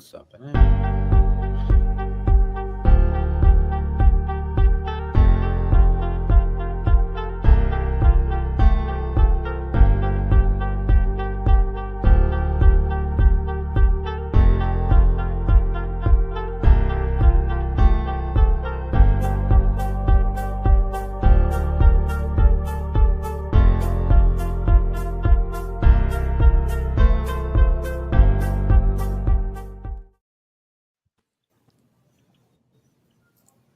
what's happening.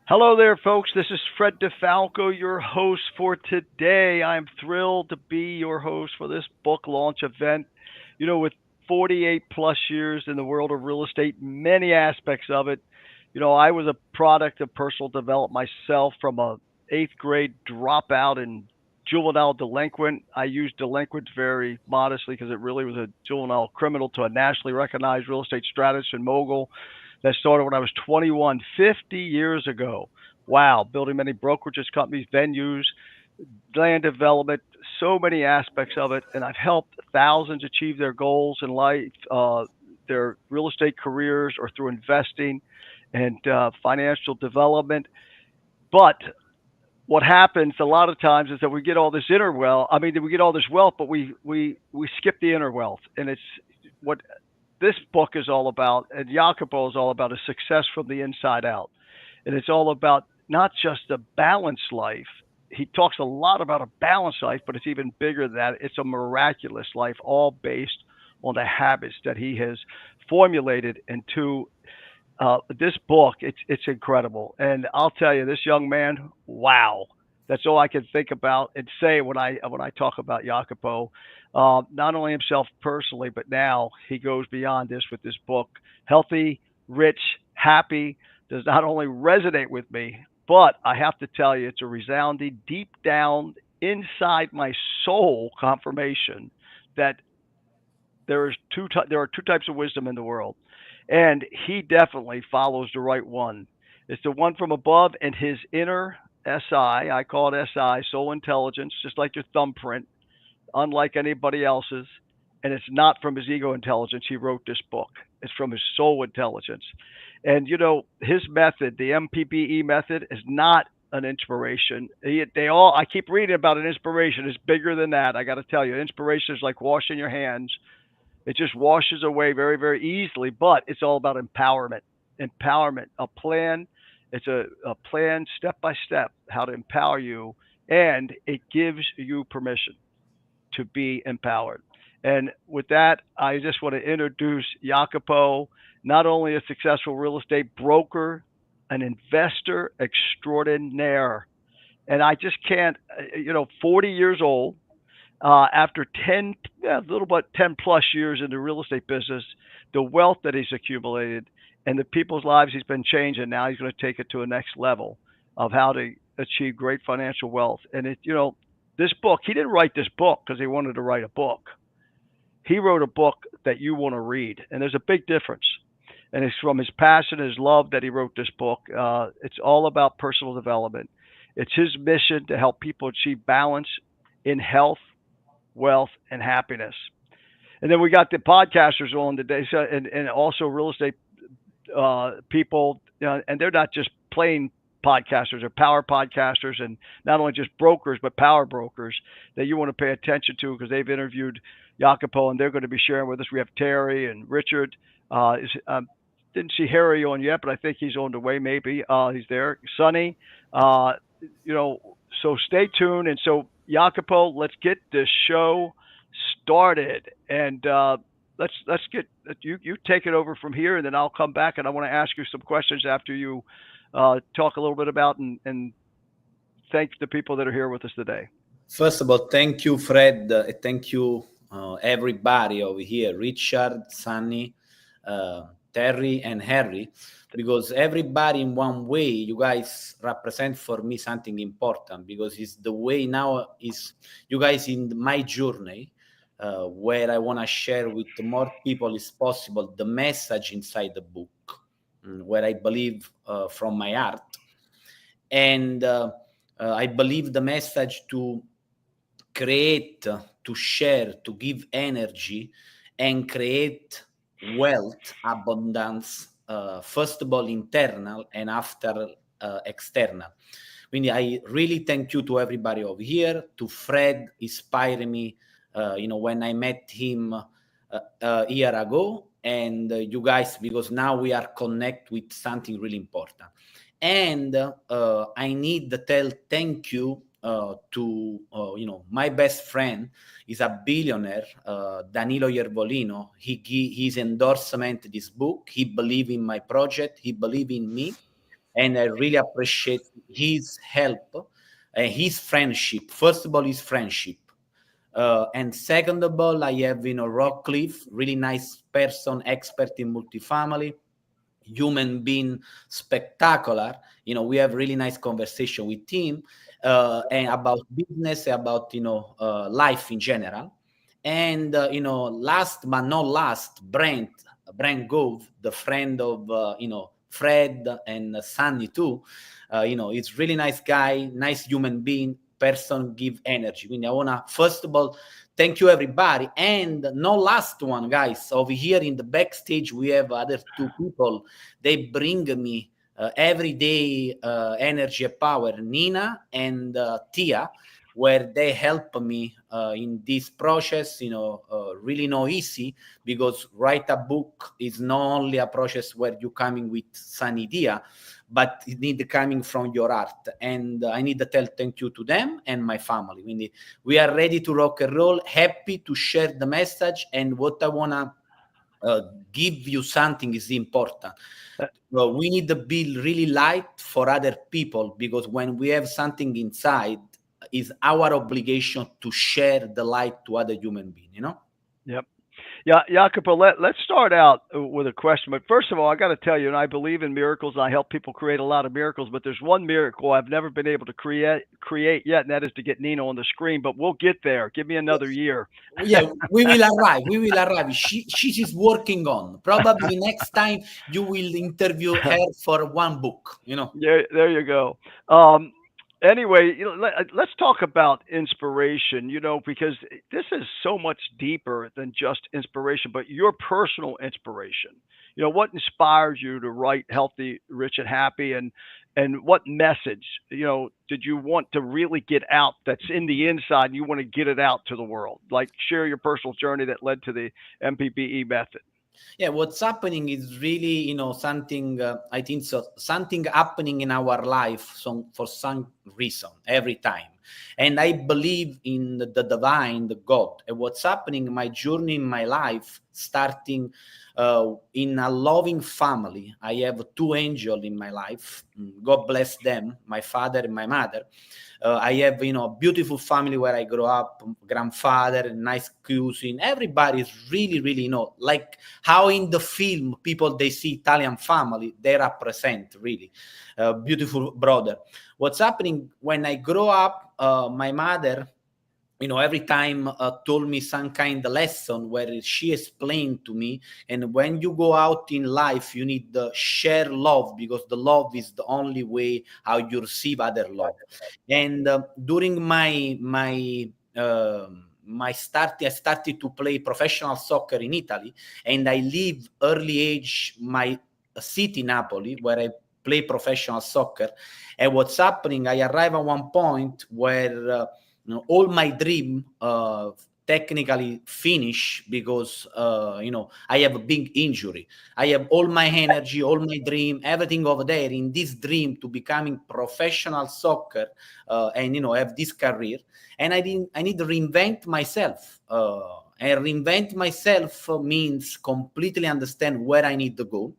Hello there, folks. This is Fred DeFalco, your host for today. I'm thrilled to be your host for this book launch event. You know, with 48 plus years in the world of real estate, many aspects of it. You know, I was a product of personal development myself from a eighth grade dropout and juvenile delinquent. I use delinquent very modestly because it really was a juvenile criminal to a nationally recognized real estate strategist and mogul that started when I was 21, 50 years ago. Wow, building many brokerages, companies, venues, land development, so many aspects of it. And I've helped thousands achieve their goals in life, their real estate careers, or through investing and financial development. But what happens a lot of times is that we get all this inner wealth. I mean, we get all this wealth, but we skip the inner wealth, and it's what this book is all about, and Jacopo is all about, is success from the inside out, and it's all about not just a balanced life. He talks a lot about a balanced life, but it's even bigger than that. It's a miraculous life, all based on the habits that he has formulated into this book. It's incredible, and I'll tell you, this young man, wow, that's all I can think about and say when I talk about Jacopo. Not only himself personally, but now he goes beyond this with this book. Healthy, rich, happy does not only resonate with me, but I have to tell you, it's a resounding, deep down inside my soul confirmation that there are two types of wisdom in the world, and he definitely follows the right one. It's the one from above, and his inner I call it SI, soul intelligence, just like your thumbprint, unlike anybody else's. And it's not from his ego intelligence he wrote this book. It's from his soul intelligence. And you know, his method, the M.P.B.E method, is not an inspiration. I keep reading about an inspiration. It's bigger than that. I got to tell you, inspiration is like washing your hands. It just washes away very, very easily, but it's all about empowerment. Empowerment, a plan. It's a plan step by step how to empower you, and it gives you permission to be empowered. And with that, I just want to introduce Jacopo, not only a successful real estate broker, an investor extraordinaire. And I just can't, 40 years old, after 10, yeah, a little bit 10 plus years in the real estate business, the wealth that he's accumulated and the people's lives he's been changing. Now he's going to take it to a next level of how to achieve great financial wealth. And this book, he didn't write this book because he wanted to write a book. He wrote a book that you want to read, and there's a big difference. And it's from his passion, his love that he wrote this book. It's all about personal development. It's his mission to help people achieve balance in health, wealth, and happiness. And then we got the podcasters on today, so, and also real estate people, and they're not just plain podcasters, they're power podcasters, and not only just brokers, but power brokers that you want to pay attention to because they've interviewed Jacopo, and they're going to be sharing with us. We have Terry and Richard. Didn't see Harry on yet, but I think he's on the way. Maybe he's there. Sonny, so stay tuned. And so, Jacopo, let's get this show started, and let's get you take it over from here, and then I'll come back, and I want to ask you some questions after you talk a little bit about and thank the people that are here with us today. First of all, thank you, Fred. Thank you, everybody over here, Richard, Sunny, Terry, and Harry, because everybody in one way, you guys represent for me something important, because it's the way now is you guys in my journey, where I want to share with more people as possible the message inside the book, where I believe from my heart. And I believe the message to create, to share, to give energy and create wealth, abundance, first of all internal and after external. Quindi I really thank you to everybody over here, to Fred, inspiring me, when I met him a year ago, and you guys, because now we are connect with something really important. And I need to tell thank you to my best friend is a billionaire, Danilo Iervolino. His endorsement this book. He believed in my project. He believed in me, and I really appreciate his help and his friendship. First of all, his friendship. And second of all, I have Rockcliffe, really nice person, expert in multifamily, human being, spectacular. We have really nice conversation with him and about business, about life in general. And last but not last, Brent Gove, the friend of Fred and Sandy too. It's really nice guy, nice human being, person, give energy. I wanna first of all thank you everybody. And no last one, guys, over here in the backstage we have other two people. They bring me every day energy and power, Nina and Tia, where they help me in this process. Really no easy, because write a book is not only a process where you coming with some idea, but it need coming from your heart. And I need to tell thank you to them and my family. We are ready to rock and roll, happy to share the message. And what I want to give you something is important. We need to be really light for other people, because when we have something inside, is our obligation to share the light to other human beings, Yep. Yeah, Jacopo, let's start out with a question. But first of all, I got to tell you, and I believe in miracles, and I help people create a lot of miracles, but there's one miracle I've never been able to create yet, and that is to get Nina on the screen. But we'll get there. Give me another year. Yeah, we will arrive. We will arrive. She is working on. Probably next time you will interview her for one book. Yeah, there you go. Anyway, let's talk about inspiration. Because this is so much deeper than just inspiration, but your personal inspiration. What inspires you to write Healthy, Rich, and Happy, and what message did you want to really get out that's in the inside, and you want to get it out to the world? Like, share your personal journey that led to the M.P.B.E method. Yeah, what's happening is really, something, I think so, something happening in our life for some reason every time. And I believe in the divine, the God. And what's happening in my journey in my life, starting in a loving family. I have two angels in my life. God bless them, my father and my mother. I have, a beautiful family where I grew up, grandfather, nice cuisine. Everybody is really, really, like how in the film, people, they see Italian family, they represent really beautiful brother. What's happening when I grow up, my mother, every time told me some kind of lesson where she explained to me, and when you go out in life, you need to share love, because the love is the only way how you receive other love. And during I started to play professional soccer in Italy, and I leave early age my city, Napoli, where I play professional soccer. And what's happening, I arrive at one point where all my dream technically finish, because I have a big injury. I have all my energy, all my dream, everything over there in this dream to becoming professional soccer, and have this career. And I need to reinvent myself. And reinvent myself means completely understand where I need to go.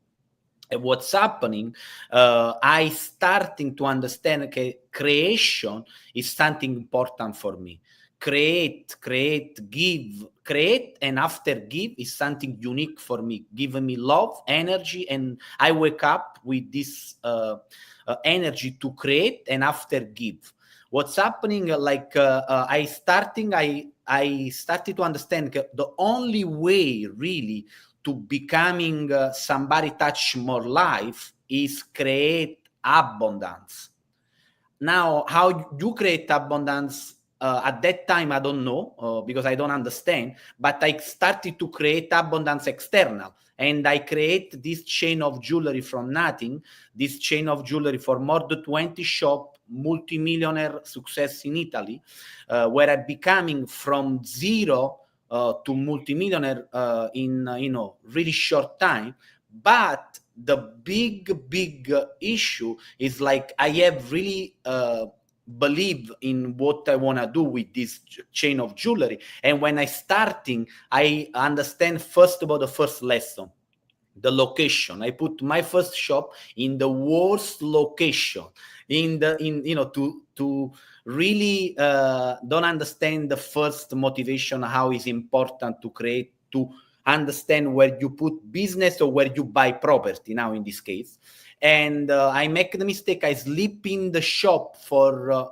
And what's happening, I starting to understand, okay, creation is something important for me. Create, give, create, and after give is something unique for me, giving me love, energy, and I wake up with this energy to create and after give. What's happening, I started to understand the only way really to becoming somebody touch more life is create abundance. Now, how you create abundance at that time, I don't know, because I don't understand, but I started to create abundance external. And I create this chain of jewelry from nothing, this chain of jewelry for more than 20 shop, multi-millionaire success in Italy, where I'm becoming from zero to multi-millionaire in really short time. But the big issue is like I have really believe in what I want to do with this chain of jewelry. And when I starting, I understand first about the first lesson, the location. I put my first shop in the worst location, to really don't understand the first motivation, how is important to create, to understand where you put business or where you buy property now in this case. And I make the mistake, I sleep in the shop for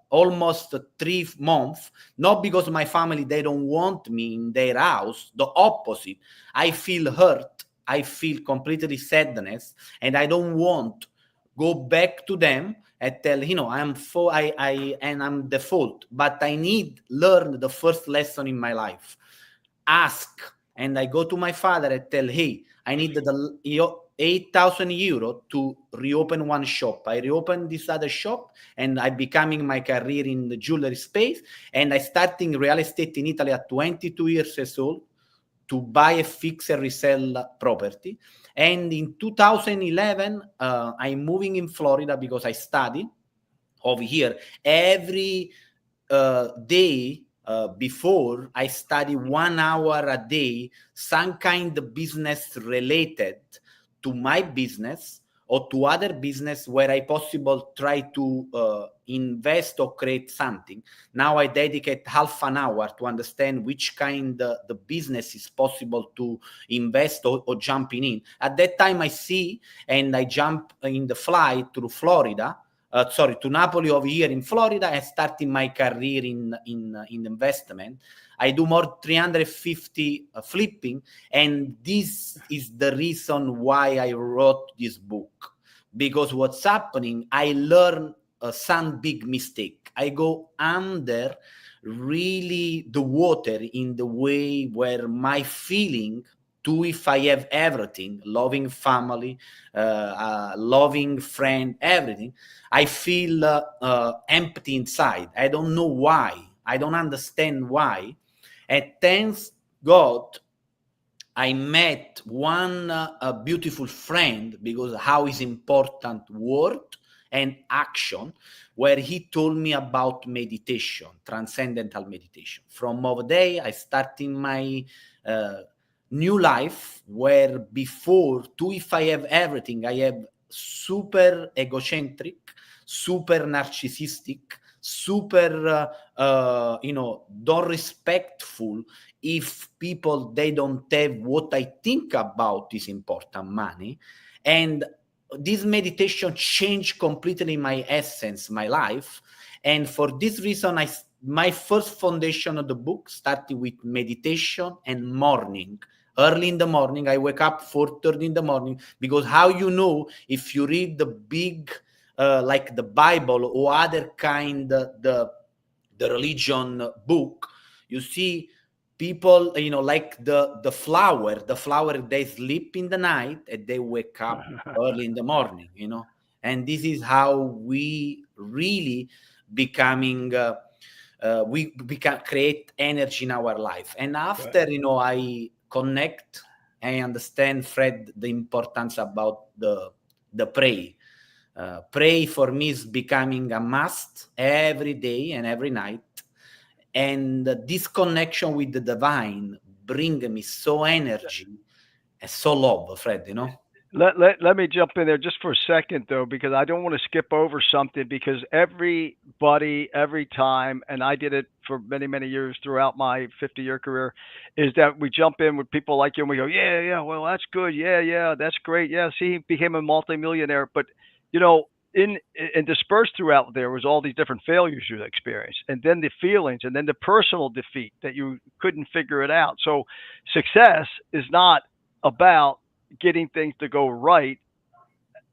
almost 3 months, not because my family, they don't want me in their house, the opposite. I feel hurt, I feel completely sadness, and I don't want go back to them and tell, I'm the fault, but I need learn the first lesson in my life. Ask. And I go to my father and tell, hey, I need the 8,000 euro to reopen one shop. I reopen this other shop and I becoming my career in the jewelry space. And I starting real estate in Italy at 22 years old to buy a fix and resell property. And in 2011, I'm moving in Florida because I study over here. Every day before, I study 1 hour a day, some kind of business related to my business or to other business where I possible try to invest or create something. Now I dedicate half an hour to understand which kind of the business is possible to invest or jumping in. At that time I see and I jump in the flight to Florida, to Napoli over here in Florida, and starting my career in investment. I do more 350 flipping, and this is the reason why I wrote this book. Because what's happening, I learn some big mistake. I go under really the water in the way where my feeling to if I have everything, loving family, loving friend, everything, I feel empty inside. I don't know why. I don't understand why. And thanks God, I met one beautiful friend because how is important word and action, where he told me about meditation, transcendental meditation. From over there, I started my new life where before, too, if I have everything, I have super egocentric, super narcissistic, super, don't respectful if people, they don't have what I think about is important, money. And this meditation changed completely my essence, my life. And for this reason, my first foundation of the book started with meditation and morning. Early in the morning, I wake up 4:30 in the morning, because how you know if you read the big, like the Bible or other kind, the religion book, you see people, like the flower, they sleep in the night and they wake up early in the morning, and this is how we really becoming we become create energy in our life. And after I connect, I understand, Fred, the importance about the pray. Pray for me is becoming a must every day and every night. And this connection with the divine bring me so energy and so love, Fred. Let me jump in there just for a second though, because I don't want to skip over something, because everybody, every time, and I did it for many years throughout my 50-year career, is that we jump in with people like you and we go, yeah, well, that's good. Yeah, that's great. Yeah, see, he became a multimillionaire. But, in and dispersed throughout there was all these different failures you experienced, and then the feelings, and then the personal defeat that you couldn't figure it out. So success is not about getting things to go right.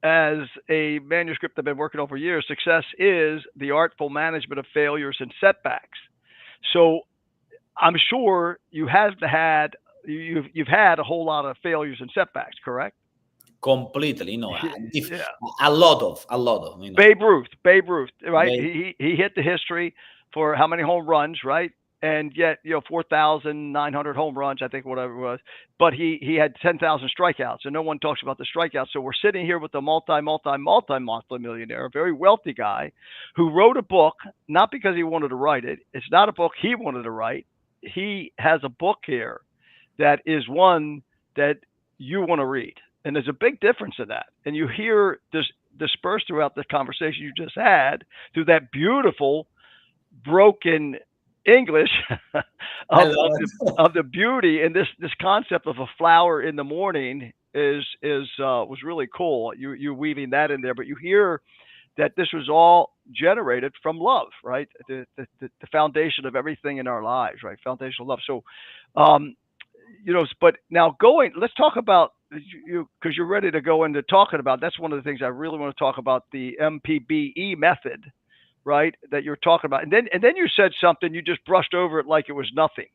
As a manuscript I've been working on for years, success is the artful management of failures and setbacks. So I'm sure you have had, you've had a whole lot of failures and setbacks, correct? Completely, Yeah. a lot of, Babe Ruth, right? they, He hit the history for how many home runs, right? And yet, 4,900 home runs, I think, whatever it was. But he had 10,000 strikeouts, and no one talks about the strikeouts. So we're sitting here with a multi millionaire, a very wealthy guy, who wrote a book not because he wanted to write it. It's not a book he wanted to write. He has a book here that is one that you want to read. And there's a big difference in that. And you hear this dispersed throughout the conversation you just had through that beautiful broken English I of love of the beauty, and this concept of a flower in the morning is was really cool. You weaving that in there, but you hear that this was all generated from love, right? The foundation of everything in our lives, right? Foundational love. So, um, but now let's talk about you because you're ready to go into talking about. That's one of the things I really want to talk about, the M.P.B.E method, right? That you're talking about, and then you said something, you just brushed over it like it was nothing.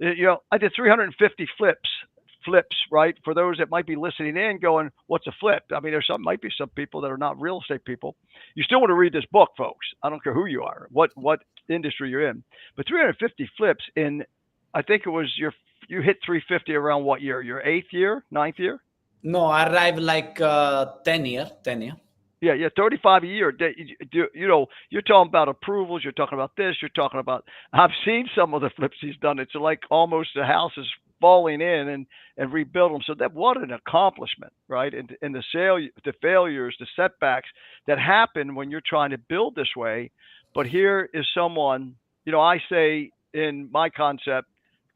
I did 350 flips, right? For those that might be listening in, going, "What's a flip?" I mean, might be some people that are not real estate people. You still want to read this book, folks. I don't care who you are, what industry you're in, but 350 flips in. I think it was you hit 350 around what year? Your eighth year, ninth year? no, I arrived like 10 year. Yeah, 35 a year. You're talking about approvals. You're talking about this. You're talking about. I've seen some of the flips he's done. It's like almost the house is falling in and rebuild them. So that what an accomplishment, right? And the failures, the setbacks that happen when you're trying to build this way. But here is someone. I say in my concept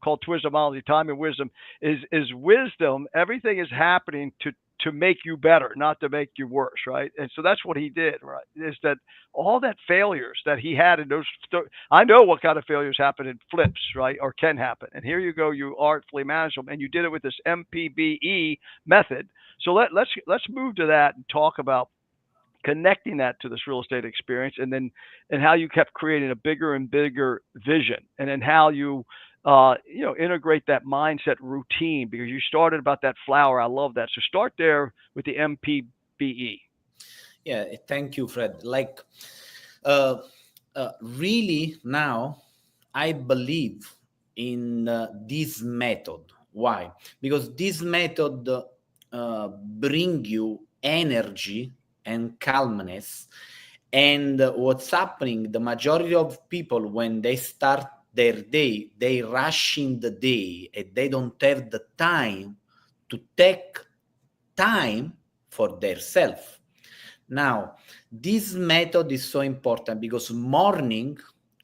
called Twisdomology, time and wisdom is wisdom. Everything is happening to make you better, not to make you worse, right? And so that's what he did, right? Is that all that failures that he had in those? I know what kind of failures happen in flips, right, or can happen. And here you go, you artfully manage them, and you did it with this M.P.B.E method. So let's move to that and talk about connecting that to this real estate experience, and how you kept creating a bigger and bigger vision, and then how you integrate that mindset routine, because you started about that flower. I love that. So start there with the M.P.B.E. Yeah, thank you, Fred. Like, uh, really now, I believe in this method. Why? Because this method bring you energy and calmness. And what's happening, the majority of people, when they start their day, they rush in the day and they don't have the time to take time for their self. Now, this method is so important because morning,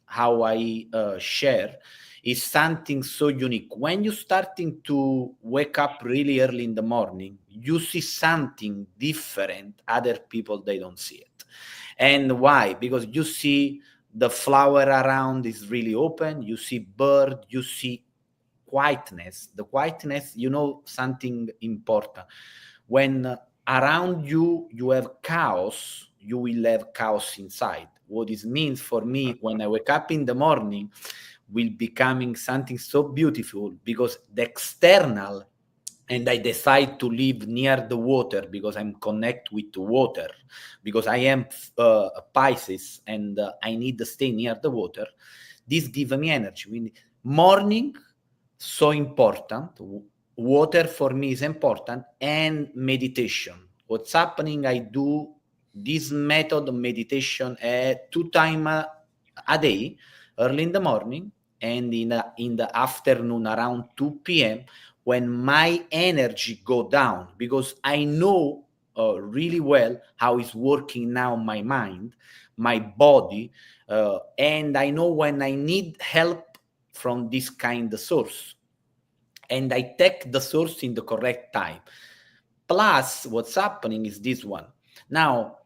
how I share, is something so unique. When you're starting to wake up really early in the morning, you see something different. Other people, they don't see it. And why? Because you see the flower around is really open. You see bird. You see quietness. The quietness, something important. When around you have chaos, you will have chaos inside. What this means for me, when I wake up in the morning, will becoming something so beautiful because the external, and I decide to live near the water because I'm connect with water, because I am Pisces and I need to stay near the water. This gives me energy. Morning, so important. Water for me is important, and meditation. What's happening? I do this method of meditation 2 times a day, early in the morning and in the afternoon around 2 p.m. when my energy go down, because I know really well how it's working now my mind, my body, and I know when I need help from this kind of source, and I take the source in the correct time. Plus, what's happening is this one. Now,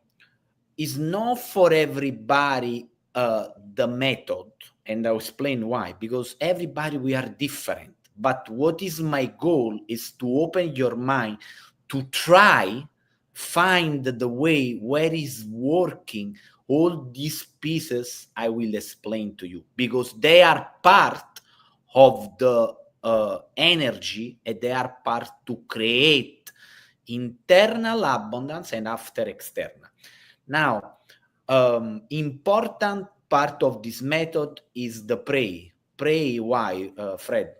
it's not for everybody the method, and I'll explain why. Because everybody, we are different. But what is my goal is to open your mind to try find the way where is working all these pieces I will explain to you, because they are part of the energy, and they are part to create internal abundance and after external. Now, important part of this method is the pray. Pray, why, Fred?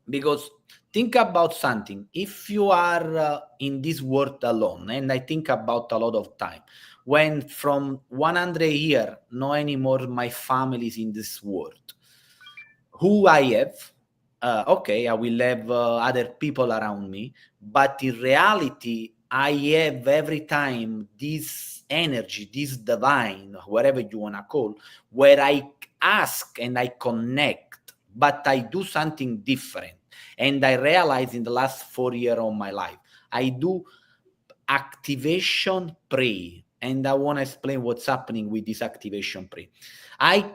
Because think about something. If you are in this world alone, and I think about a lot of time, when from 100 year, no anymore my family is in this world, who I have, okay, I will have other people around me, but in reality, I have every time this energy, this divine, whatever you want to call, where I ask and I connect, but I do something different. And I realize in the last 4 years of my life, I do activation pray. And I want to explain what's happening with this activation pray. I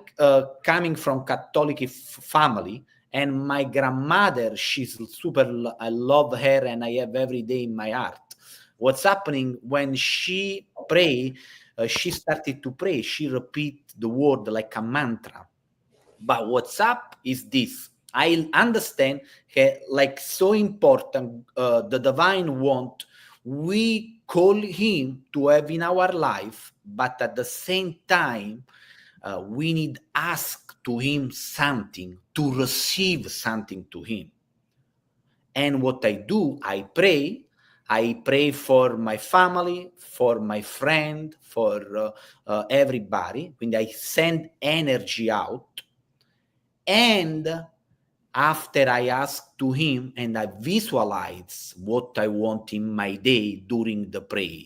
coming from Catholic family, and my grandmother, she's super, I love her and I have every day in my heart. What's happening when she pray, she started to pray, she repeat the word like a mantra. But what's up is this. I understand like so important, the divine want, we call him to have in our life, but at the same time, we need ask to him something, to receive something to him. And what I do, I pray. I pray for my family, for my friend, for everybody. When I send energy out, and after I ask to him and I visualize what I want in my day during the prayer,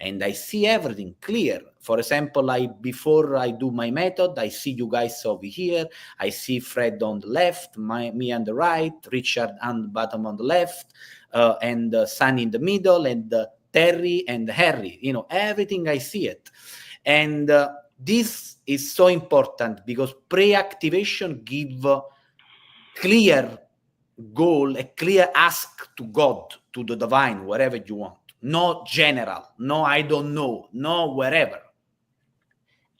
and I see everything clear. For example, before I do my method, I see you guys over here. I see Fred on the left, me on the right, Richard on the bottom on the left, and Sunny in the middle, and Terry and Harry. Everything I see it. And this is so important because pre-activation give clear goal, a clear ask to God, to the divine, wherever you want. No general, no I don't know, no wherever.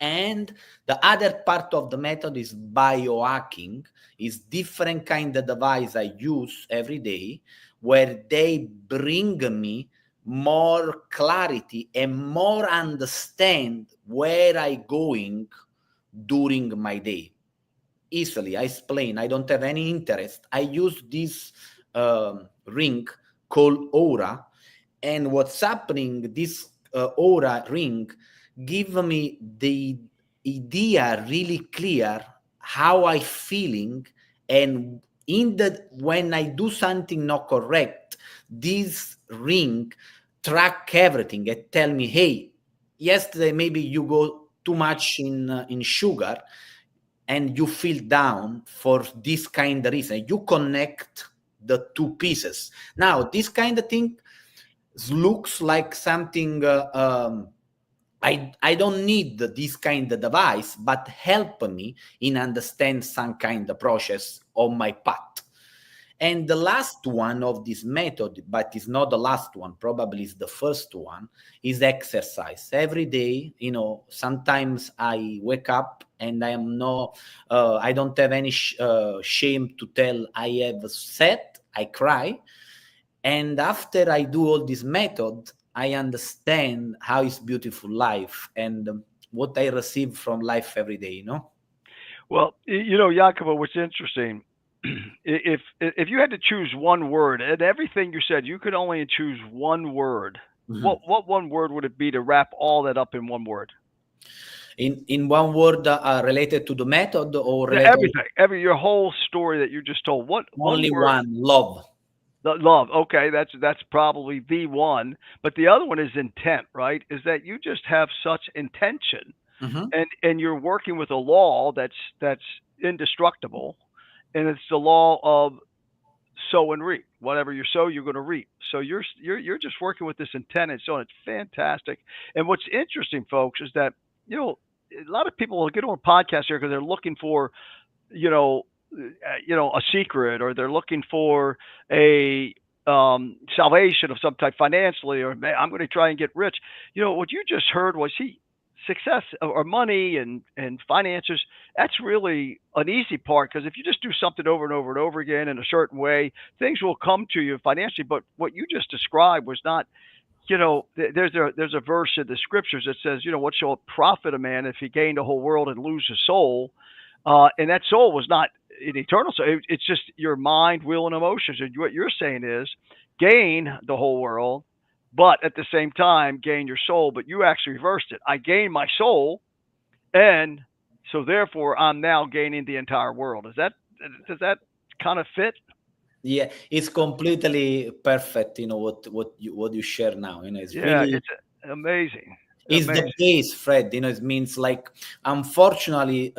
And the other part of the method is biohacking, is different kind of device I use every day, where they bring me more clarity and more understand where I going during my day. Easily, I explain. I don't have any interest. I use this ring called Aura, and what's happening? This Aura ring give me the idea really clear how I feeling, and when I do something not correct, this ring track everything and tell me, hey, yesterday maybe you go too much in sugar and you feel down for this kind of reason. You connect the two pieces. Now, this kind of thing looks like something I don't need this kind of device, but help me in understand some kind of process on my path. And the last one of this method, but it's not the last one, probably is the first one, is exercise. Every day, sometimes I wake up and I don't have any shame to tell I have set, I cry. And after I do all this method, I understand how is beautiful life and what I receive from life every day. Well, Jacopo, what's interesting, if you had to choose one word, and everything you said, you could only choose one word. Mhm. What one word would it be to wrap all that up in one word? In one word, related to the method or Yeah, related everything, your whole story that you just told. What one only word? one, love. Love. Okay, that's probably the one. But the other one is intent, right? Is that you just have such intention, Mhm. and you're working with a law that's indestructible, and it's the law of sow and reap. Whatever you sow, you're going to reap. So you're just working with this intent and so on. It's fantastic. And what's interesting, folks, is that a lot of people will get on a podcast here because they're looking for you know a secret, or they're looking for a salvation of some type financially, or I'm going to try and get rich. What you just heard was success or money and finances, that's really an easy part, because if you just do something over and over and over again in a certain way, things will come to you financially. But what you just described was not, there's a verse in the scriptures that says, what shall it profit a man if he gain the whole world and lose his soul? And that soul was not an eternal soul. It's just your mind, will, and emotions. And what you're saying is gain the whole world, but at the same time gain your soul. But you actually reversed it. I gained my soul, and so therefore I'm now gaining the entire world. Does that kind of fit? Yeah, it's completely perfect. What you share now. It's Yeah, really it's amazing. is the Amazing. base, Fred. It means like, unfortunately,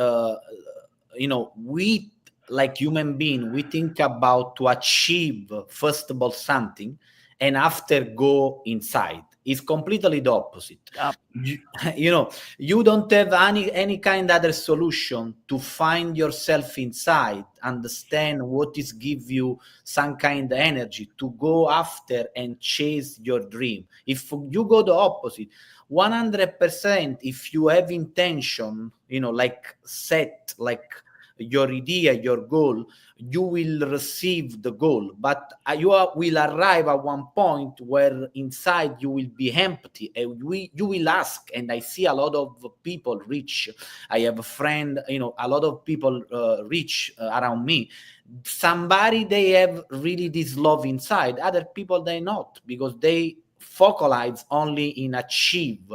we, like human being, we think about to achieve first of all something, and after go inside. It's completely the opposite. you, you know you don't have any kind other solution to find yourself inside, understand what is give you some kind of energy to go after and chase your dream. If you go the opposite, 100%, if you have intention, like set, like your idea, your goal, you will receive the goal. But will arrive at one point where inside you will be empty, and you will ask. And I see a lot of people reach. I have a friend, a lot of people reach around me. Somebody, they have really this love inside. Other people, they not, because they focalize only in achieve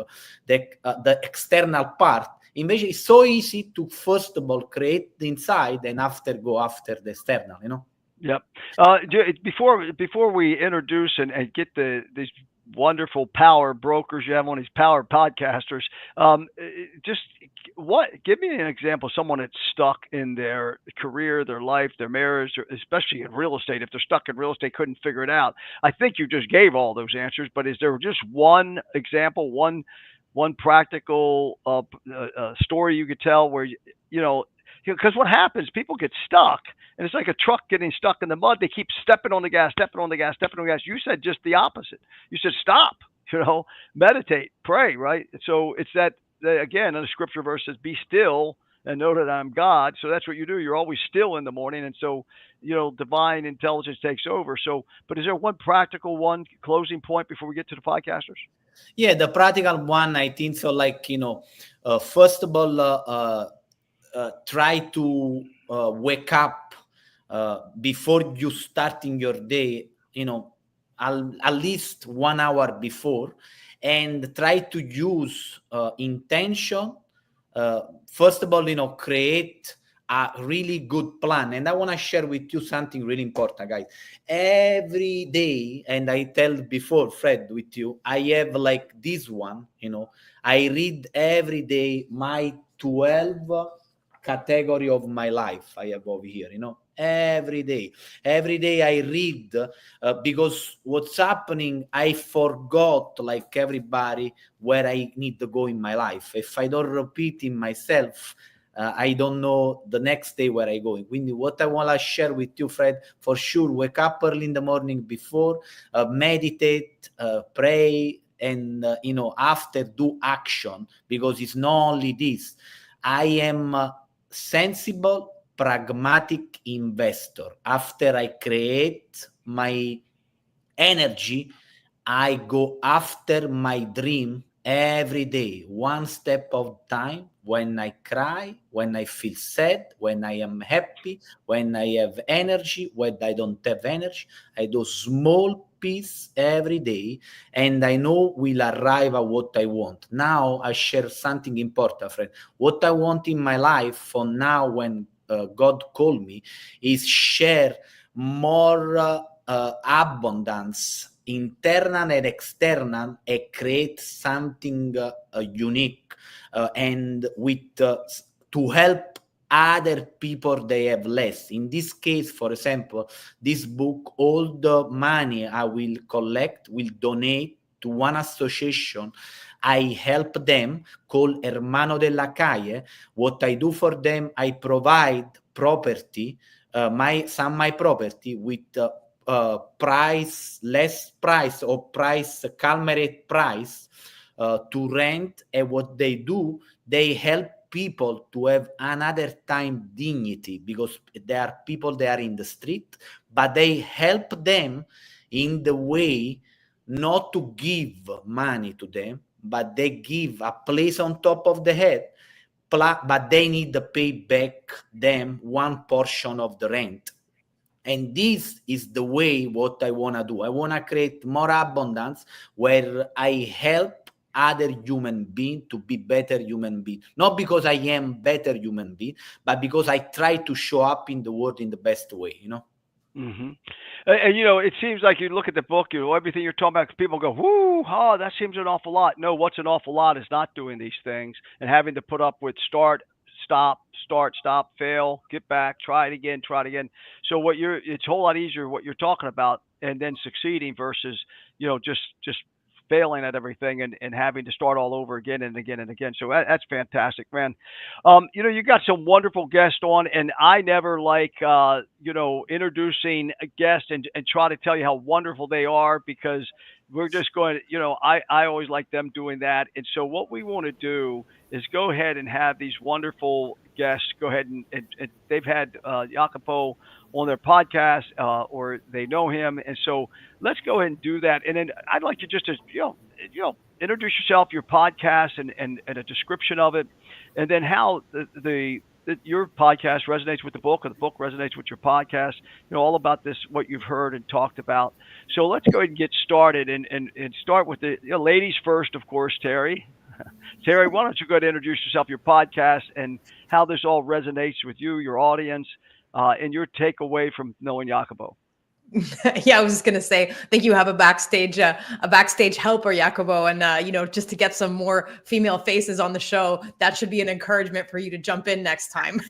the external part. Invece it's so easy to first of all create the inside and after go after the external. Yep. Before we introduce and get these wonderful power brokers you have on, these power podcasters, just give me an example of someone that's stuck in their career, their life, their marriage, or especially in real estate. If they're stuck in real estate, couldn't figure it out. I think you just gave all those answers, but is there just one example, one practical story you could tell where because what happens, people get stuck, and it's like a truck getting stuck in the mud. They keep stepping on the gas, stepping on the gas, stepping on the gas. You said just the opposite. You said stop, meditate, pray, right? So it's that, again, in the scripture verse says, be still and know that I'm God. So that's what you do. You're always still in the morning. And so, divine intelligence takes over. So, but is there one closing point before we get to the podcasters? Yeah, the practical one, I think so. Like, first of all, try to wake up before you starting your day, at least 1 hour before, and try to use intention. First of all, create a really good plan. And I want to share with you something really important, guys. Every day, and I tell before, Fred, with you, I have like this one, I read every day my 12 category of my life I have over here, every day I read, because what's happening, I forgot, like everybody, where I need to go in my life. If I don't repeat in myself, I don't know the next day where I go. Quindi what I want to share with you, Fred, for sure, wake up early in the morning before, meditate, pray, and after do action, because it's not only this. I am sensible, pragmatic investor. After I create my energy, I go after my dream every day, one step of time. When I cry, when I feel sad, when I am happy, when I have energy, when I don't have energy, I do small piece every day, and I know will arrive at what I want. Now I share something important, friend. What I want in my life for now, when God called me, is share more abundance, internal and external, and create something unique, and with to help other people they have less. In this case, for example, this book, all the money I will collect will donate to one association I help them, called Hermano della Calle. What I do for them, I provide property, my property with less price or price, calm rate price, to rent, and what they do, they help people to have another time dignity, because there are people that are in the street, but they help them in the way not to give money to them, but they give a place on top of the head, but they need to pay back them one portion of the rent. And this is the way what I want to do. I want to create more abundance where I help other human being to be better human being, not because I am better human being, but because I try to show up in the world in the best way, you know. Hmm. And it seems like you look at the book, everything you're talking about, people go, "Whoo, oh, that seems an awful lot." No, what's an awful lot is not doing these things and having to put up with start, stop, fail, get back, try it again, try it again. So it's a whole lot easier what you're talking about, and then succeeding versus, just failing at everything and having to start all over again and again and again. So that's fantastic, man. You got some wonderful guests on, and I never like, introducing a guest and try to tell you how wonderful they are, because we're just going, I always like them doing that. And so what we want to do is go ahead and have these wonderful guests go ahead and they've had Jacopo on their podcast, or they know him. And so let's go ahead and do that. And then I'd like you just to, introduce yourself, your podcast, and a description of it, and then how your podcast resonates with the book, or the book resonates with your podcast. All about this, what you've heard and talked about. So let's go ahead and get started, and start with the ladies first, of course, Terry. Terry, why don't you go ahead and introduce yourself, your podcast, and how this all resonates with you, your audience, and your takeaway from knowing Jacopo. Yeah, I was just gonna say, I think you have a backstage helper, Jacopo, and just to get some more female faces on the show, that should be an encouragement for you to jump in next time.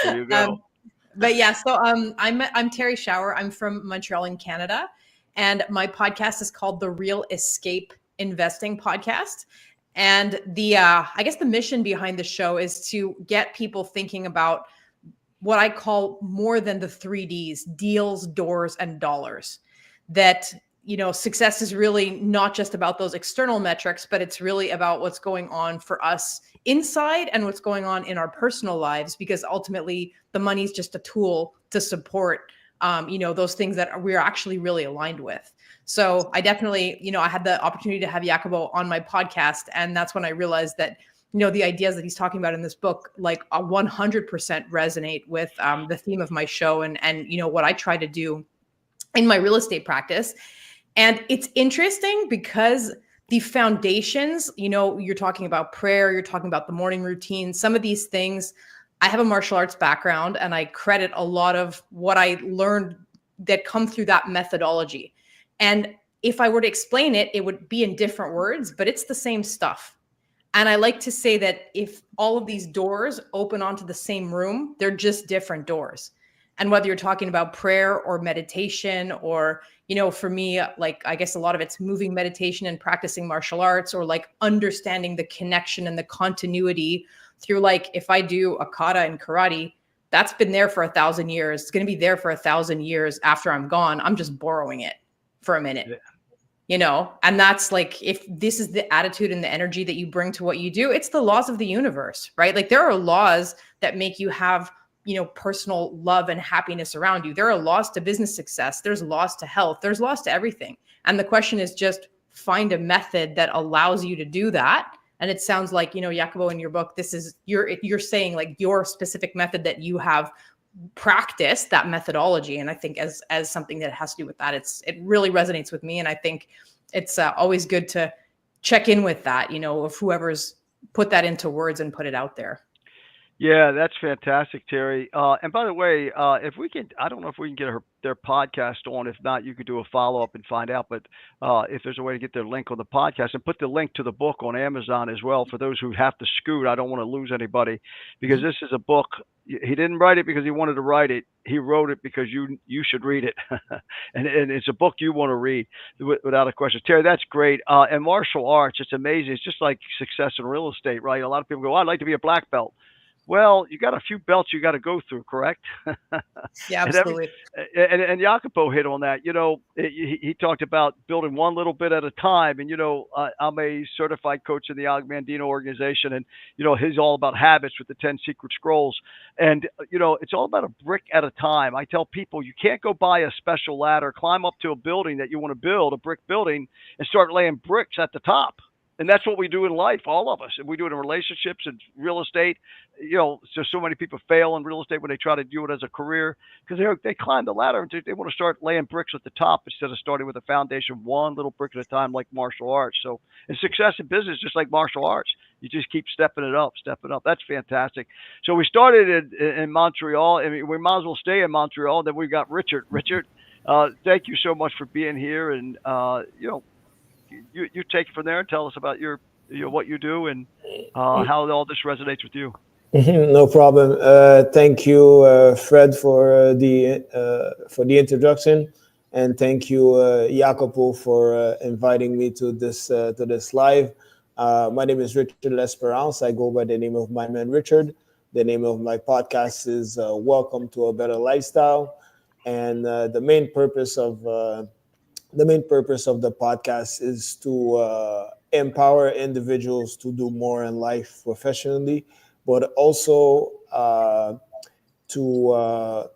There you go. But yeah, so I'm Terry Shower. I'm from Montreal in Canada, and my podcast is called the Real Escape Investing Podcast. And I guess the mission behind the show is to get people thinking about what I call more than the 3Ds: deals, doors, and dollars. That, success is really not just about those external metrics, but it's really about what's going on for us inside and what's going on in our personal lives, because ultimately the money is just a tool to support, those things that we're actually really aligned with. So I definitely, I had the opportunity to have Jacopo on my podcast, and that's when I realized that the ideas that he's talking about in this book, like 100% resonate with the theme of my show and what I try to do in my real estate practice. And it's interesting because the foundations, you're talking about prayer, you're talking about the morning routine, some of these things. I have a martial arts background, and I credit a lot of what I learned that come through that methodology. And if I were to explain it, it would be in different words, but it's the same stuff. And I like to say that if all of these doors open onto the same room, they're just different doors. And whether you're talking about prayer or meditation, or, for me, like, I guess a lot of it's moving meditation and practicing martial arts, or like understanding the connection and the continuity through, like, if I do a kata and karate, that's been there for 1,000 years. It's going to be there for 1,000 years after I'm gone. I'm just borrowing it for a minute. And that's like, if this is the attitude and the energy that you bring to what you do, it's the laws of the universe, right? Like, there are laws that make you have, personal love and happiness around you. There are laws to business success. There's laws to health. There's laws to everything. And the question is just find a method that allows you to do that. And it sounds like, Jacopo, in your book, this is, you're saying like your specific method that you have practice, that methodology. And I think as something that has to do with that, it really resonates with me. And I think it's always good to check in with that, of whoever's put that into words and put it out there. Yeah, that's fantastic, Terry. And by the way, if we can, I don't know if we can get their podcast on. If not, you could do a follow up and find out. But if there's a way to get their link on the podcast, and put the link to the book on Amazon as well for those who have to scoot. I don't want to lose anybody, because this is a book. He didn't write it because he wanted to write it. He wrote it because you should read it, and it's a book you want to read without a question. Terry, that's great. And martial arts, it's amazing. It's just like success in real estate, right? A lot of people go, "I'd like to be a black belt." Well, you got a few belts you got to go through, correct? Yeah, and every absolutely. and Jacopo hit on that. He talked about building one little bit at a time. And I'm a certified coach in the Og Mandino organization, and he's all about habits with the 10 secret scrolls. And it's all about a brick at a time. I tell people you can't go buy a special ladder, climb up to a building that you want to build, a brick building, and start laying bricks at the top. And that's what we do in life, all of us. And we do it in relationships and real estate. So many people fail in real estate when they try to do it as a career because they climb the ladder and they want to start laying bricks at the top instead of starting with a foundation, one little brick at a time, like martial arts. So, and success in business, just like martial arts, you just keep stepping it up, stepping up. That's fantastic. So we started in Montreal, and we might as well stay in Montreal. Then we got Richard. Richard, thank you so much for being here, and you take it from there and tell us about what you do and how all this resonates with you. No problem. Thank you, Fred, for the introduction, and thank you, Jacopo, for inviting me to this live. My name is Richard L'Esperance. I go by the name of my man Richard. The name of my podcast is Welcome to a Better Lifestyle, and the main purpose of the podcast is to empower individuals to do more in life professionally, but also to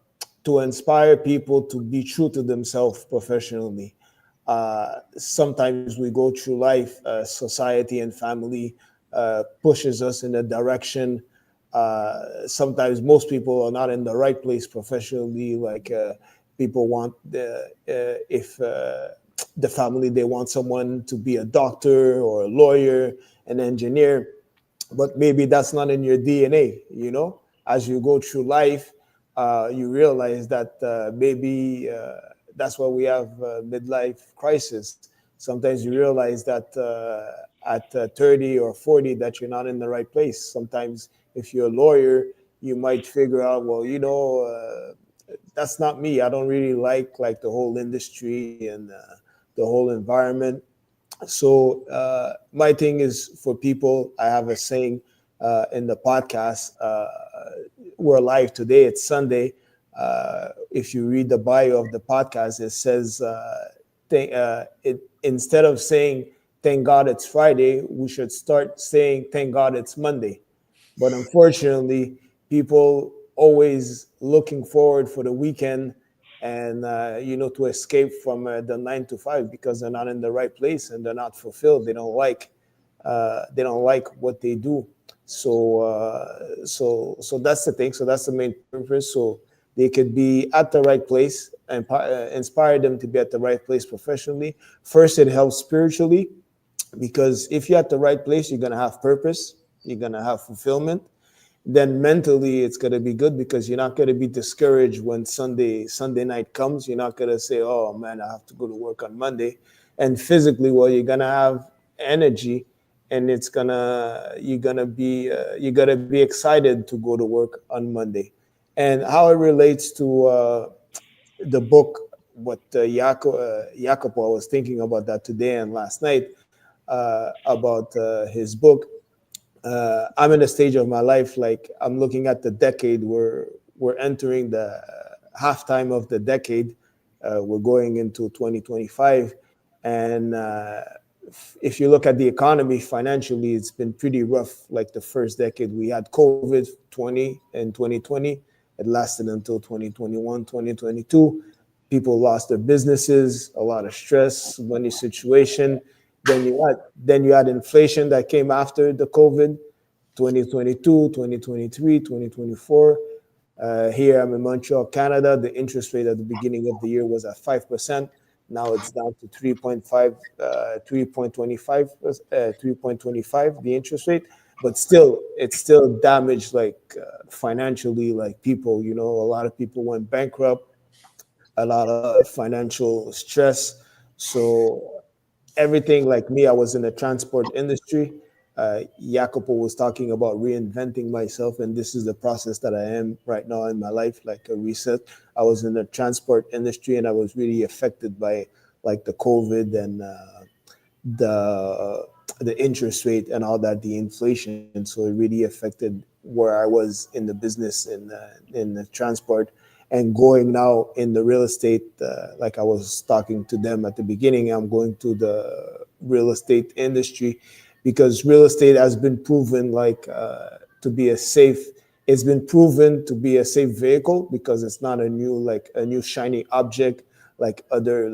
inspire people to be true to themselves professionally. Sometimes we go through life, society and family pushes us in a direction. Sometimes most people are not in the right place professionally. Like people want if the family, they want someone to be a doctor or a lawyer, an engineer, but maybe that's not in your DNA. As you go through life, you realize that maybe that's why we have midlife crisis. Sometimes you realize that at 30 or 40 that you're not in the right place. Sometimes if you're a lawyer, you might figure out, well, that's not me. I don't really like the whole industry and the whole environment. So my thing is for people, I have a saying in the podcast, we're live today, it's Sunday. If you read the bio of the podcast, it says, instead of saying, thank God it's Friday, we should start saying, thank God it's Monday. But unfortunately, people always looking forward for the weekend and to escape from the 9 to 5 because they're not in the right place and they're not fulfilled. They don't like what they do. So that's the thing. So that's the main purpose. So they could be at the right place and inspire them to be at the right place professionally. First, it helps spiritually, because if you're at the right place, you're gonna have purpose. You're gonna have fulfillment. Then mentally it's going to be good because you're not going to be discouraged when Sunday night comes. You're not going to say, oh man, I have to go to work on Monday. And physically, well, you're going to have energy, and you're going to be excited to go to work on Monday. And how it relates to the book, what Jacopo, I was thinking about that today and last night, about his book. I'm in a stage of my life, like I'm looking at the decade. We're entering the halftime of the decade. We're going into 2025, and if you look at the economy financially, it's been pretty rough. Like the first decade, we had COVID 20 and 2020. It lasted until 2021, 2022. People lost their businesses, a lot of stress, money situation. Then you had inflation that came after the COVID, 2022, 2023, 2024. Here I'm in Montreal, Canada. The interest rate at the beginning of the year was at 5%. Now it's down to 3.5, 3.25, the interest rate. But still, it's still damaged, like financially, like people, a lot of people went bankrupt, a lot of financial stress. So everything, like me, I was in the transport industry. Jacopo was talking about reinventing myself, and this is the process that I am right now in my life, like a reset. I was in the transport industry, and I was really affected by like the COVID and the the interest rate and all that, the inflation. So it really affected where I was in the business in the transport, and going now in the real estate. Like I was talking to them at the beginning, I'm going to the real estate industry because real estate has been proven to be a safe. It's been proven to be a safe vehicle because it's not a new shiny object like other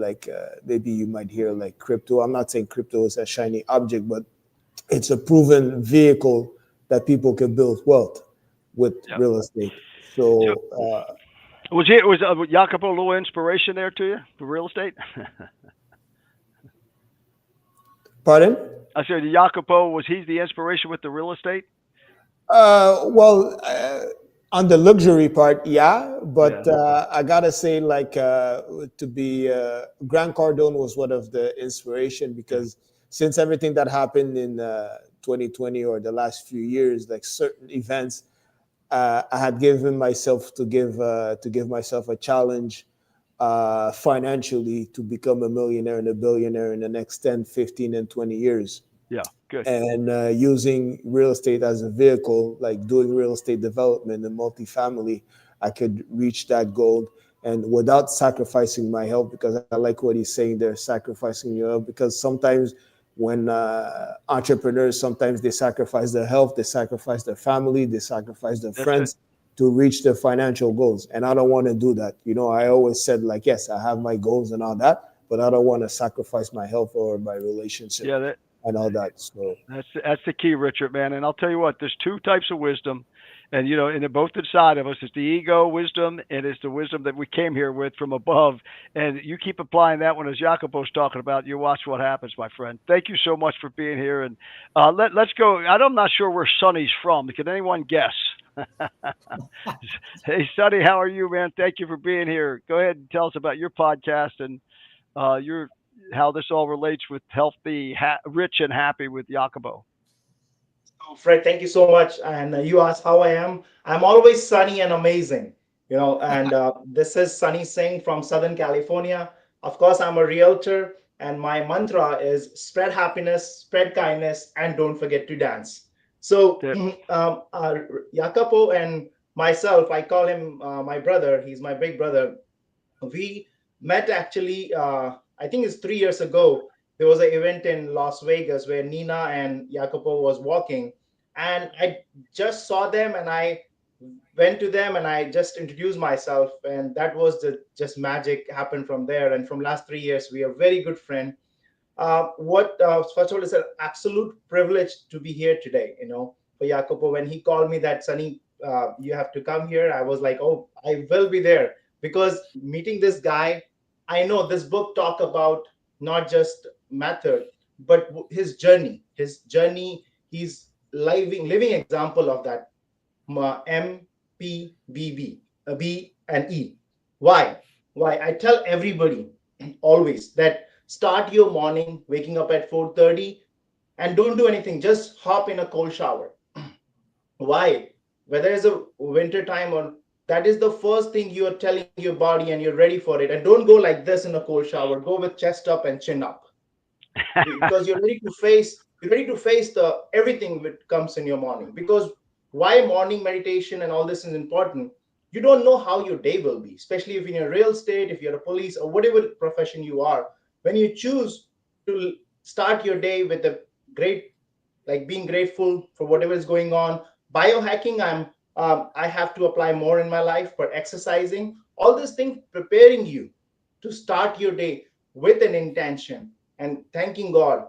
maybe you might hear like crypto. I'm not saying crypto is a shiny object, but it's a proven vehicle that people can build wealth with Yeah. real estate. So So, was Jacopo a little inspiration there to you for real estate? pardon? I said Jacopo, was he the inspiration with the real estate? Well, on the luxury part, yeah, but Yeah. I gotta say, to be Grant Cardone was one of the inspiration Yeah. because since everything that happened in 2020 or the last few years, like certain events, I had given myself to give myself a challenge financially to become a millionaire and a billionaire in the next 10, 15, and 20 years. Yeah. Good. And using real estate as a vehicle, like doing real estate development and multifamily, I could reach that goal and without sacrificing my health, because I like what he's saying there, sacrificing your health, because sometimes when entrepreneurs, sometimes they sacrifice their health, they sacrifice their family, they sacrifice their That's it. friends to reach their financial goals. And I don't want to do that. You know, I always said like, yes, I have my goals and all that, but I don't want to sacrifice my health or my relationship Yeah. That and all that. So that's the key, Richard, man. And I'll tell you what, there's two types of wisdom, and and they're both inside of us. It's the ego wisdom, and it's the wisdom that we came here with from above. And you keep applying that one, as Jacopo's talking about. You watch what happens, my friend. Thank you so much for being here. And let's go. I'm not sure where Sonny's from. Can anyone guess? Hey, Sonny, how are you, man? Thank you for being here. Go ahead and tell us about your podcast and your how this all relates with healthy, rich, and happy with Jacopo. So, Fred, thank you so much. And you asked how I am. I'm always sunny and amazing, And this is Sunny Singh from Southern California. Of course, I'm a realtor, and my mantra is spread happiness, spread kindness, and don't forget to dance. So, That, Jacopo and myself, I call him my brother. He's my big brother. We met actually, I think it's 3 years ago. There was an event in Las Vegas where Nina and Jacopo was walking, and I just saw them, and I went to them, and I just introduced myself, and that was the just magic happened from there. And from last 3 years, we are very good friend. What First of all, it's an absolute privilege to be here today. For Jacopo, when he called me that Sunny, you have to come here, I was like, oh, I will be there, because meeting this guy, I know this book talk about not just method, but his journey. His journey, he's living example of that. M.P.B.E, a B and E. Why? Why? I tell everybody always that start your morning waking up at 4:30 and don't do anything. Just hop in a cold shower. Why? Whether it's a winter time or that is the first thing you are telling your body and you're ready for it. And don't go like this in a cold shower. Go with chest up and chin up, because you're ready to face the everything that comes in your morning. Because why morning meditation and all this is important, you don't know how your day will be, especially if you're in real estate, if you're a police or whatever profession you are. When you choose to start your day with a great, like being grateful for whatever is going on. Biohacking, I have to apply more in my life, but exercising, all these things preparing you to start your day with an intention and thanking God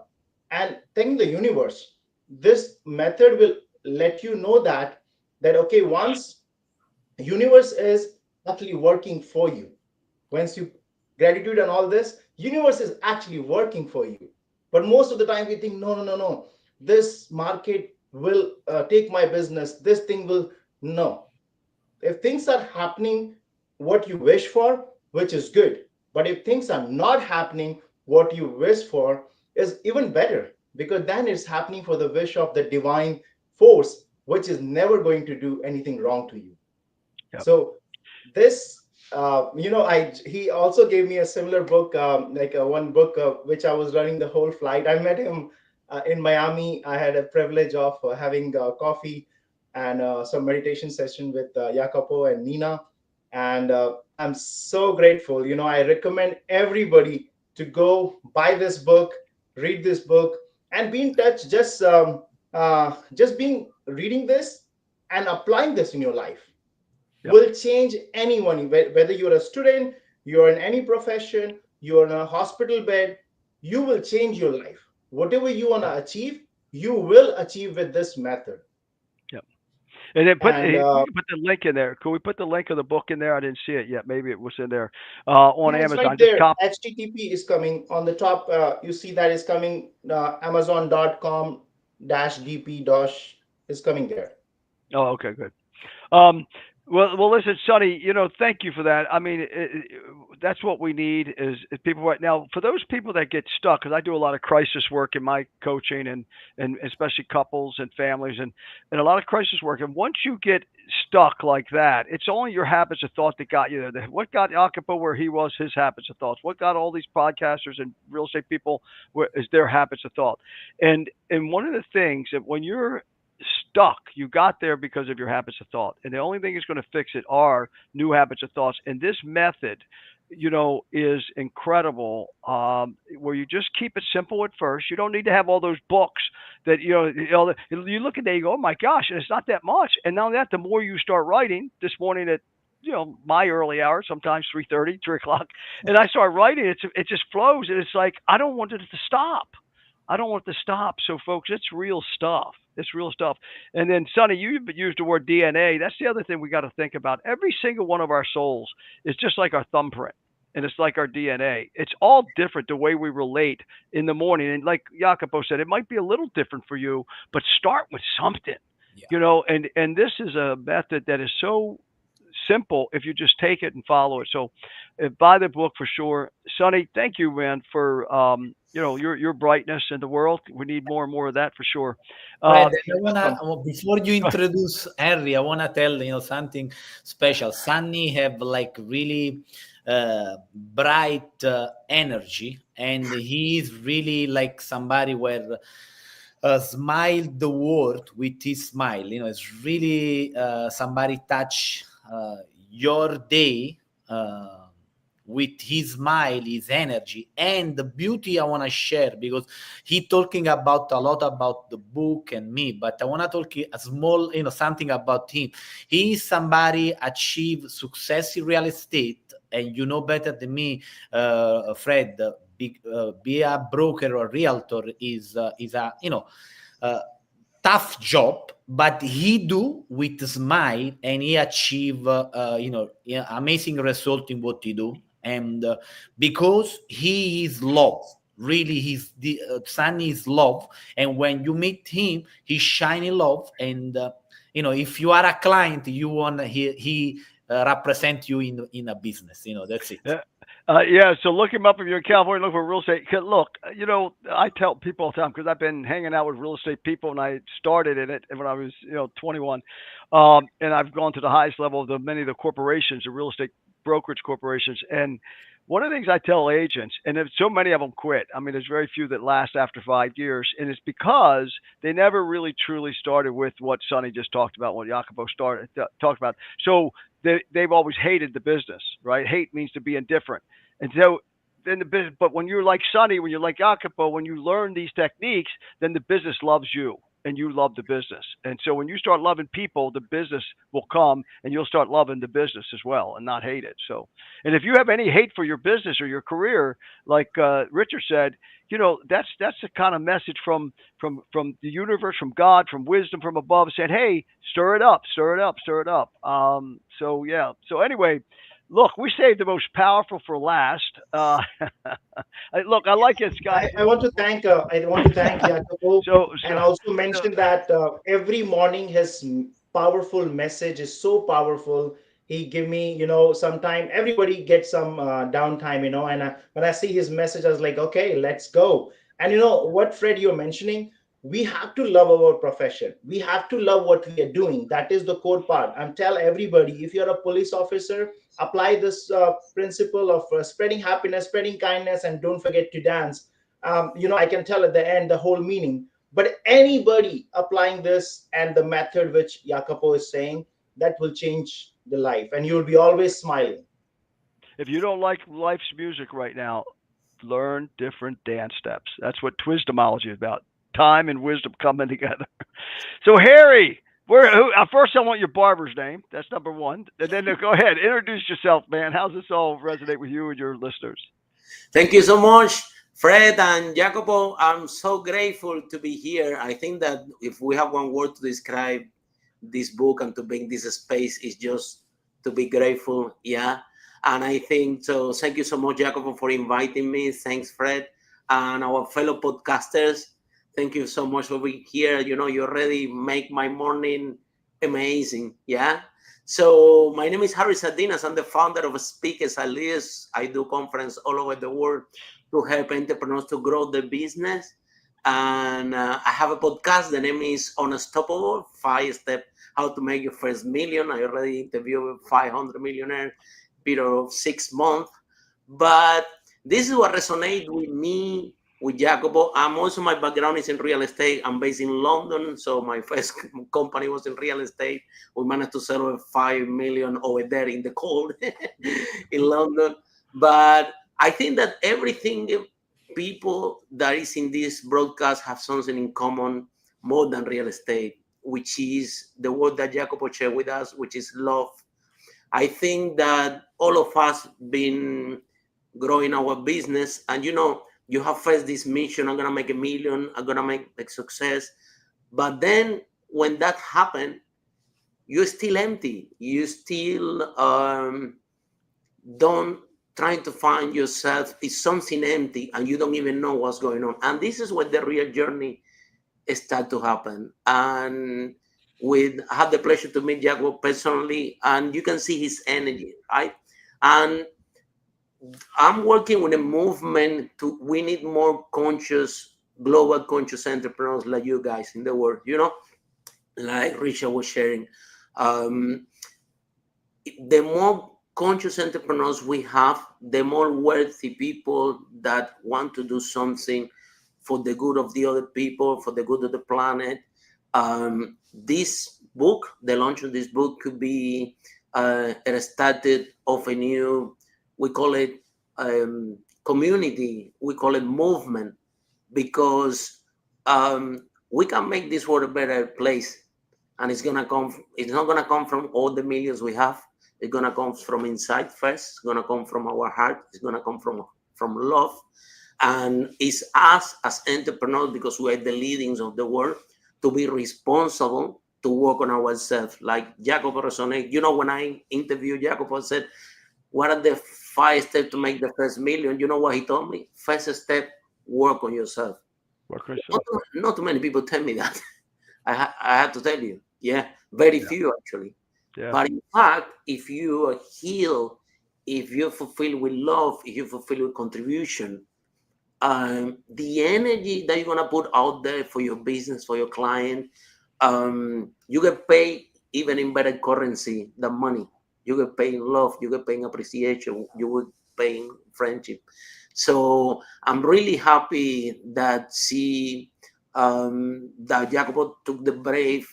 and thanking the universe. This method will let you know that okay, once universe is actually working for you. Once you gratitude and all this, universe is actually working for you. But most of the time we think, no, no, no, no, this market will take my business, this thing will. No, if things are happening what you wish for, which is good, but if things are not happening what you wish for, is even better, because then it's happening for the wish of the divine force, which is never going to do anything wrong to you. yep. So this, I he also gave me a similar book, one book which I was running the whole flight. I met him in Miami, I had a privilege of having coffee and some meditation session with Jacopo and Nina. And I'm so grateful. I recommend everybody to go buy this book, read this book, and be in touch. Just being reading this and applying this in your life Yep. will change anyone, whether you're a student, you're in any profession, you're in a hospital bed, you will change your life. Whatever you want to achieve, you will achieve with this method. Yep. And then And we can put the link in there. Could we put the link of the book in there? I didn't see it yet. Maybe it was in there on yeah, it's right Amazon. Just there. cop. HTTP is coming on the top. You see that is coming. Amazon.com-dp dash is coming there. Oh, okay, good. Um, well, listen, Sonny. Thank you for that. I mean, that's what we need is people right now. For those people that get stuck, because I do a lot of crisis work in my coaching, and especially couples and families, and a lot of crisis work. And once you get stuck like that, it's only your habits of thought that got you there. What got Jacopo where he was? His habits of thoughts. What got all these podcasters and real estate people where is their habits of thought. And one of the things that when you're stuck. You got there because of your habits of thought. And the only thing that's going to fix it are new habits of thoughts. And this method, is incredible. Where you just keep it simple at first. You don't need to have all those books that, you look at that, you go, oh my gosh, and it's not that much. And now that the more you start writing this morning at, my early hours, sometimes 3:30, 3 o'clock, and I start writing, it just flows. And it's like, I don't want it to stop. I don't want it to stop. So, folks, it's real stuff. It's real stuff. And then, Sonny, you used the word DNA. That's the other thing we got to think about. Every single one of our souls is just like our thumbprint, and it's like our DNA. It's all different the way we relate in the morning. And like Jacopo said, it might be a little different for you, but start with something. Yeah. And this is a method that is so simple if you just take it and follow it. So buy the book for sure. Sonny, thank you, man, for your brightness in the world. We need more and more of that for sure. Fred, Um, before you introduce Henry, I wanna tell something special. Sunny have like really bright energy, and he is really like somebody where smile the world with his smile. It's really somebody touch your day with his smile, his energy, and the beauty I want to share, because he talking about a lot about the book and me, but I want to talk a small, something about him. He is somebody achieve success in real estate, and you know better than me, Fred. Be a broker or realtor is a tough job, but he do with smile, and he achieve amazing result in what he do, and because he is love. Really, he's the Sunny is love, and when you meet him, he's shining love. And if you are a client, you want he represent you in a business. That's it. yeah, so look him up if you're in California, look for real estate. Look, I tell people all the time because I've been hanging out with real estate people, and I started in it when I was, 21, and I've gone to the highest level of many of the corporations, the real estate brokerage corporations. And one of the things I tell agents, and there's so many of them quit. I mean, there's very few that last after 5 years, and it's because they never really truly started with what Sonny just talked about, what Jacopo talked about. So they've always hated the business, right? Hate means to be indifferent. And so then the business, but when you're like Sonny, when you're like Jacopo, when you learn these techniques, then the business loves you and you love the business. And so when you start loving people, the business will come and you'll start loving the business as well and not hate it. So, and if you have any hate for your business or your career, like Richard said, that's the kind of message from the universe, from God, from wisdom from above, saying, hey, stir it up, stir it up, stir it up. So yeah. So anyway, look, we saved the most powerful for last. Look, I like it, guys. I want to thank Jacopo, and also mention that every morning his powerful message is so powerful. He give me, sometime everybody gets some downtime, and when I see his message, I was like, okay, let's go. And what, Fred, you're mentioning, we have to love our profession. We have to love what we are doing. That is the core part. I'm tell everybody, if you're a police officer, apply this principle of spreading happiness, spreading kindness, and don't forget to dance. I can tell at the end the whole meaning. But anybody applying this and the method which Jacopo is saying, that will change the life, and you'll be always smiling. If you don't like life's music right now, learn different dance steps. That's what Twisdomology is about. Time and wisdom coming together. So Harry, first I want your barber's name. That's number one. And then go ahead, introduce yourself, man. How's this all resonate with you and your listeners? Thank you so much, Fred and Jacopo. I'm so grateful to be here. I think that if we have one word to describe this book and to bring this space, is just to be grateful. Yeah. And I think so. Thank you so much, Jacopo, for inviting me. Thanks, Fred, and our fellow podcasters. Thank you so much for being here. You already make my morning amazing. Yeah. So my name is Harry Sardinas. I'm the founder of Speakers at Leaders. I do conference all over the world to help entrepreneurs to grow their business. And I have a podcast. The name is Unstoppable, 5 Steps How to Make Your First Million. I already interviewed 500 millionaires period of 6 months. But this is what resonates with me, with Jacopo. My background is in real estate. I'm based in London, so my first company was in real estate. We managed to sell over 5 million over there in the cold in London. But I think that everything people that is in this broadcast have something in common more than real estate, which is the word that Jacopo shared with us, which is love. I think that all of us been growing our business, and you have first this mission, I'm gonna make $1 million, I'm gonna make a success. But then when that happened, you're still empty. You still don't trying to find yourself. It's something empty and you don't even know what's going on. And this is where the real journey start to happen. And I had the pleasure to meet Jacopo personally, and you can see his energy, right? And I'm working with a movement we need more global conscious entrepreneurs like you guys in the world, like Richard was sharing. The more conscious entrepreneurs we have, the more wealthy people that want to do something for the good of the other people, for the good of the planet. This book, the launch of this book could be a started of a new, we call it community, we call it movement, because we can make this world a better place. And it's not gonna come from all the millions we have. It's gonna come from inside first. It's gonna come from our heart. It's gonna come from love. And it's us as entrepreneurs, because we are the leadings of the world, to be responsible to work on ourselves. Like Jacopo resonate. When I interviewed Jacopo, I said, what are the 5 steps to make the first million? You know what he told me? First step, work on yourself. Not too many people tell me that. I had to tell you. Yeah, very few actually. Yeah. But in fact, if you are healed, if you fulfill with love, if you fulfill with contribution, the energy that you're gonna put out there for your business, for your client, you get paid even in better currency than money. You get paid in love, you get paid in appreciation, you get paid in friendship. So I'm really happy that that Jacopo took the brave,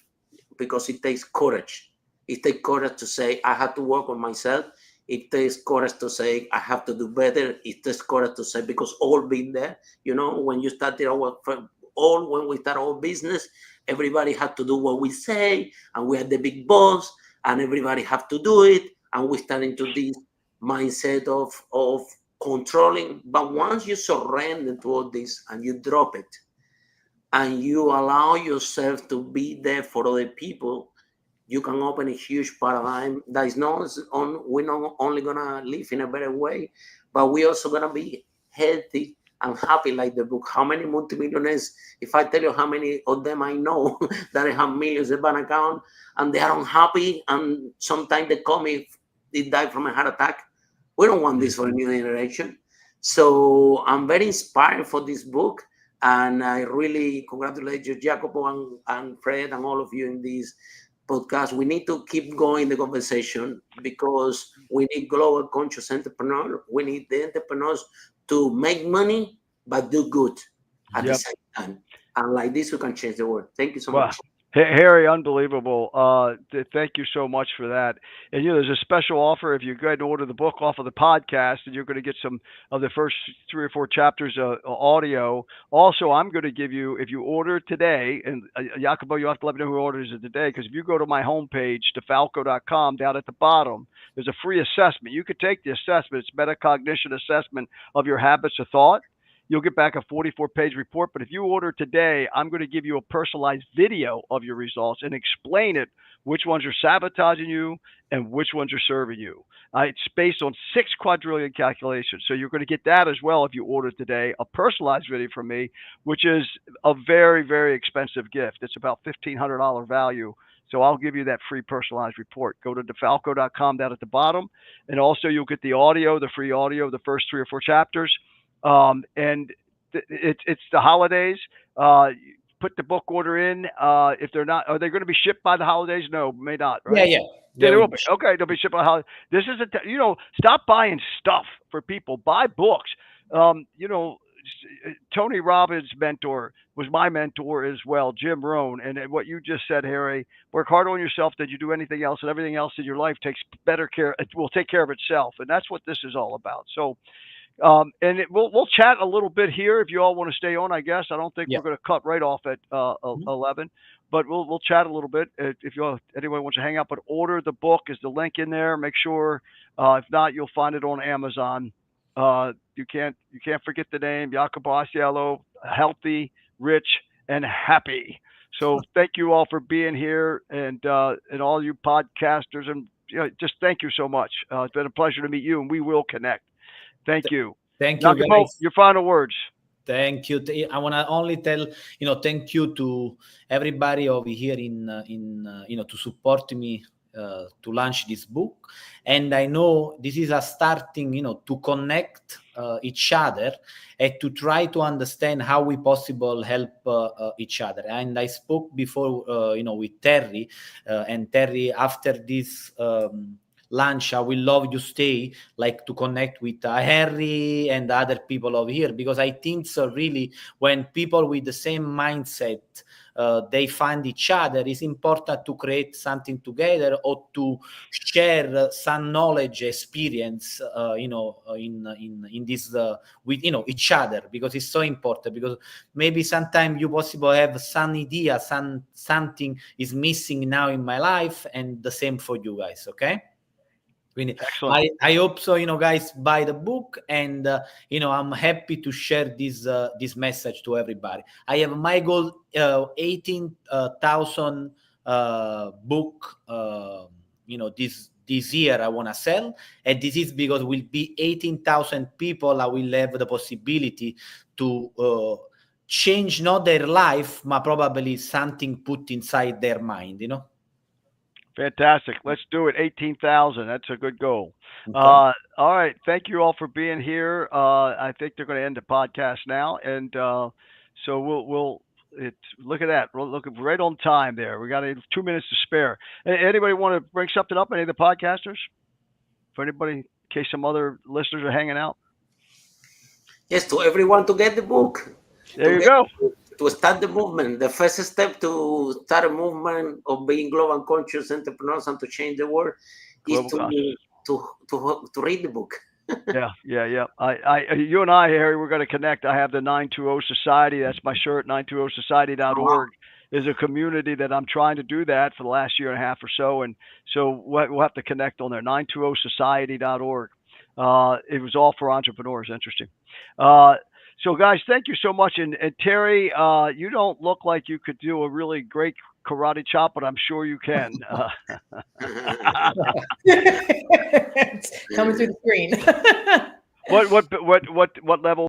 because it takes courage. It takes courage to say, I have to work on myself. It takes courage to say, I have to do better. It takes courage to say, because all been there. When you started when we start our business, everybody had to do what we say, and we are the big boss, and everybody have to do it. And we start into this mindset of controlling. But once you surrender to all this and you drop it, and you allow yourself to be there for other people, you can open a huge paradigm that is we're not only gonna live in a better way, but we're also gonna be healthy and happy, like the book. How many multimillionaires, if I tell you how many of them I know that they have millions in bank account and they are unhappy, and sometimes they call me, they die from a heart attack. We don't want this for a new generation. So I'm very inspired for this book, and I really congratulate you, Jacopo and Fred, and all of you in this podcast. We need to keep going the conversation, because we need global conscious entrepreneurs. We need the entrepreneurs to make money, but do good at the Yep. same time. And like this, we can change the world. Thank you so Wow. much. Harry, unbelievable. Thank you so much for that. And there's a special offer if you go ahead and order the book off of the podcast, and you're going to get some of the first 3 or 4 chapters audio. Also, I'm going to give you, if you order today, and Jacopo, you have to let me know who orders it today, because if you go to my homepage, defalco.com, down at the bottom, there's a free assessment. You could take the assessment. It's metacognition assessment of your habits of thought. You'll get back a 44-page report. But if you order today, I'm going to give you a personalized video of your results and explain it, which ones are sabotaging you and which ones are serving you. It's based on 6 quadrillion calculations. So you're going to get that as well if you order today, a personalized video from me, which is a very, very expensive gift. It's about $1,500 value. So I'll give you that free personalized report. Go to defalco.com down at the bottom. And also you'll get the audio, the free audio, the first 3 or 4 chapters. And it's the holidays. Put the book order in. If they're not, are they going to be shipped by the holidays? No, may not. Right? Yeah. They will be. Okay, they'll be shipped by the holidays. This is stop buying stuff for people. Buy books. Tony Robbins' mentor was my mentor as well, Jim Rohn. And what you just said, Harry, work hard on yourself that you do anything else, and everything else in your life takes better care. It will take care of itself, and that's what this is all about. So. And we'll chat a little bit here if you all want to stay on. I guess I don't think we're going to cut right off at 11, but we'll chat a little bit if anyone wants to hang out. But order the book. Is the link in there? Make sure. If not, you'll find it on Amazon. You can't forget the name Jacopo Iasiello. Healthy, rich, and happy. So thank you all for being here, and all you podcasters, and just thank you so much. It's been a pleasure to meet you, and we will connect. Thank you. Thank you, Jacopo, guys. your final words. Thank you. I want to only tell, thank you to everybody over here to support me to launch this book. And I know this is a starting, to connect each other and to try to understand how we possible help each other. And I spoke before, with Terry, and Terry, after this lunch, I will love you stay to connect with Harry and other people over here, because I think so really when people with the same mindset they find each other, it's important to create something together or to share some knowledge, experience, in this with each other, because it's so important. Because maybe sometimes you possibly have some idea, something is missing now in my life, and the same for you guys. Okay. Excellent. I hope so, guys, buy the book, and I'm happy to share this message to everybody. I have my goal, 18,000 book, this year I want to sell, and this is because will be 18,000 people. I will have the possibility to change not their life, but probably something put inside their mind. Fantastic. Let's do it. 18,000. That's a good goal. Okay. All right. Thank you all for being here. I think they're going to end the podcast now. And so we'll look at that. We're looking right on time there. We got 2 minutes to spare. Anybody want to bring something up? Any of the podcasters? For anybody, in case some other listeners are hanging out? Yes, to everyone to get the book. There you go. To start the movement, the first step to start a movement of being global conscious entrepreneurs and to change the world is to read the book. Yeah. You and I, Harry, we're going to connect. I have the 920 Society. That's my shirt. 920society.org is a community that I'm trying to do that for the last year and a half or so. And so we'll have to connect on there. 920society.org. It was all for entrepreneurs. Interesting. So, guys, thank you so much. And Terry, you don't look like you could do a really great karate chop, but I'm sure you can. It's coming through the screen. What level